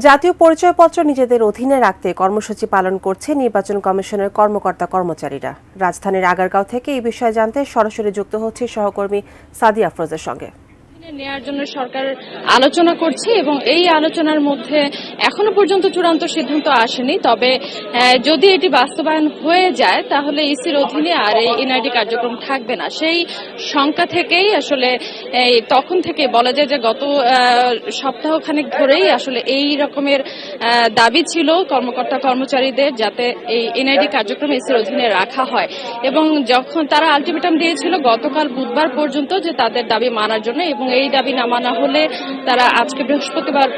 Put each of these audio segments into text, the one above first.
জাতীয় পরিচয়পত্র নিজেদের অধীনে রাখতে কর্মসূচি পালন করছে নির্বাচন কমিশনের কর্মকর্তা কর্মচারীরা। রাজধানীর আগারগাঁও থেকে এই বিষয়ে জানতে সরাসরি যুক্ত হচ্ছে সহকর্মী সাদিয়া আফরোজের সঙ্গে। নেয়ার জন্য সরকার আলোচনা করছে এবং এই আলোচনার মধ্যে এখনো পর্যন্ত চূড়ান্ত সিদ্ধান্ত আসেনি। তবে যদি এটি বাস্তবায়ন হয়ে যায় তাহলে ইসির অধীনে আর এই এনআইডি কার্যক্রম থাকবে না। সেই শঙ্কা থেকেই আসলে তখন থেকে বলা যায় যে গত সপ্তাহখানেক ধরেই আসলে এই রকমের দাবি ছিল কর্মকর্তা কর্মচারীদের, যাতে এই এনআইডি কার্যক্রম ইসির অধীনে রাখা হয়। এবং যখন তারা আলটিমেটাম দিয়েছিল গতকাল বুধবার পর্যন্ত যে তাদের দাবি মানার জন্য, এবং এই দাবি না মানা হলে তারা আজকে বৃহস্পতিবার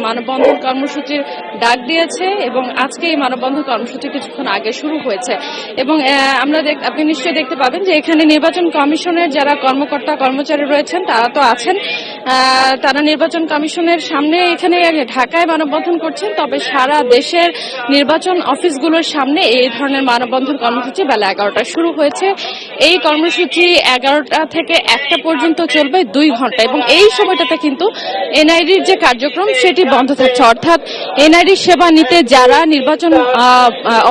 মানববন্ধন কর্মসূচির ডাক দিয়েছে এবং আজকে এই মানববন্ধন কর্মসূচি কিছুক্ষণ আগে শুরু হয়েছে। এবং আপনি নিশ্চয়ই দেখতে পাবেন যে এখানে নির্বাচন কমিশনের যারা কর্মকর্তা কর্মচারী রয়েছেন তারা তো আছেন, তারা নির্বাচন কমিশনের সামনে এখানে ঢাকায় মানববন্ধন করছেন। তবে সারা দেশের নির্বাচন অফিসগুলোর সামনে এই ধরনের মানববন্ধন কর্মসূচি বেলা 11টায় শুরু হয়েছে। এই কর্মসূচি 11টা থেকে 1টা পর্যন্ত চলবে 2 ঘন্টা, এবং এই সময়টাতে কিন্তু এনআইডির যে কার্যক্রম সেটি বন্ধ থাকছে। অর্থাৎ এনআইডি সেবা নিতে যারা নির্বাচন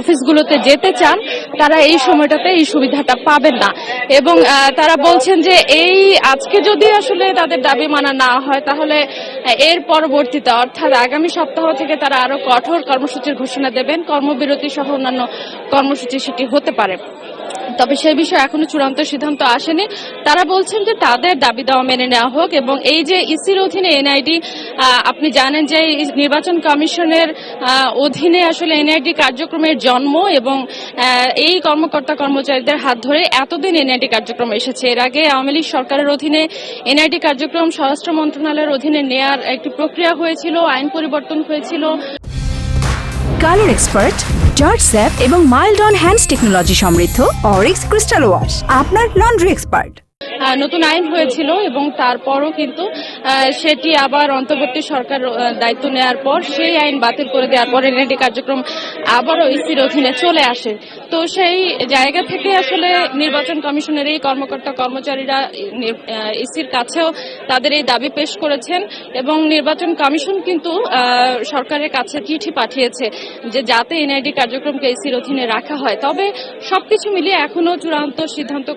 অফিসগুলোতে যেতে চান তারা এই সময়টাতে এই সুবিধাটা পাবেন না। এবং তারা বলছেন যে এই আজকে যদি আসলে তাদের দাবি মানা না হয় তাহলে এর পরবর্তীতে অর্থাৎ আগামী সপ্তাহ থেকে তারা আরো কঠোর কর্মসূচির ঘোষণা দেবেন। কর্মবিরতি সহ অন্যান্য কর্মসূচি সেটি হতে পারে। তবে সেই বিষয়ে এখনো চূড়ান্ত সিদ্ধান্ত আসেনি। তারা বলছেন যে তাদের দাবি দেওয়া মেনে নেওয়া হোক, এবং এই যে ইসির অধীনে এনআইডি, আপনি জানেন যে নির্বাচন কমিশনের অধীনে আসলে এনআইডি কার্যক্রমের জন্ম, এবং এই কর্মকর্তা কর্মচারীদের হাত ধরে এতদিন এনআইডি কার্যক্রম এসেছে। এর আগে আওয়ামী লীগ সরকারের অধীনে এনআইডি কার্যক্রম স্বরাষ্ট্র মন্ত্রণালয়ের অধীনে নেয়ার একটি প্রক্রিয়া হয়েছিল, আইন পরিবর্তন হয়েছিল। কালার এক্সপার্ট, জর্জ স্যাপ এবং মাইল্ড অন হ্যান্ডস টেকনোলজি সমৃদ্ধ অরিক্স ক্রিস্টাল ওয়াশ আপনার লন্ড্রি এক্সপার্ট। নতুন আইন হয়েছিল এবং তারপরও কিন্তু সেটি আবার অন্তর্বর্তী সরকার দায়িত্ব নেওয়ার পর সেই আইন বাতিল করে দেওয়ার পর এনআইডি কার্যক্রম আবারও ইসির অধীনে চলে আসে। তো সেই জায়গা থেকে আসলে নির্বাচন কমিশনের এই কর্মকর্তা কর্মচারীরা ইসির কাছেও তাদের এই দাবি পেশ করেছেন, এবং নির্বাচন কমিশন কিন্তু সরকারের কাছে চিঠি পাঠিয়েছে যে যাতে এনআইডি কার্যক্রমকে ইসির অধীনে রাখা হয়। তবে সবকিছু মিলিয়ে এখনো চূড়ান্ত সিদ্ধান্ত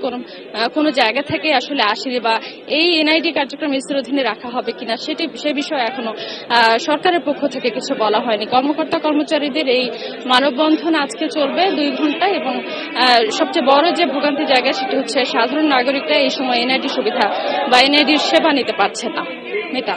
কোনো জায়গা থেকে আসলে আসেনি, বা এই এনআইডি কার্যক্রম ইসির অধীনে রাখা হবে কিনা সে বিষয়ে এখনো সরকারের পক্ষ থেকে কিছু বলা হয়নি। কর্মকর্তা কর্মচারীদের এই মানববন্ধন আজকে চলবে 2 ঘন্টা, এবং সবচেয়ে বড় যে ভোগান্তি জায়গা সেটি হচ্ছে সাধারণ নাগরিকরা এই সময় এনআইডি সুবিধা বা এনআইডির সেবা নিতে পারছে না। মেটা।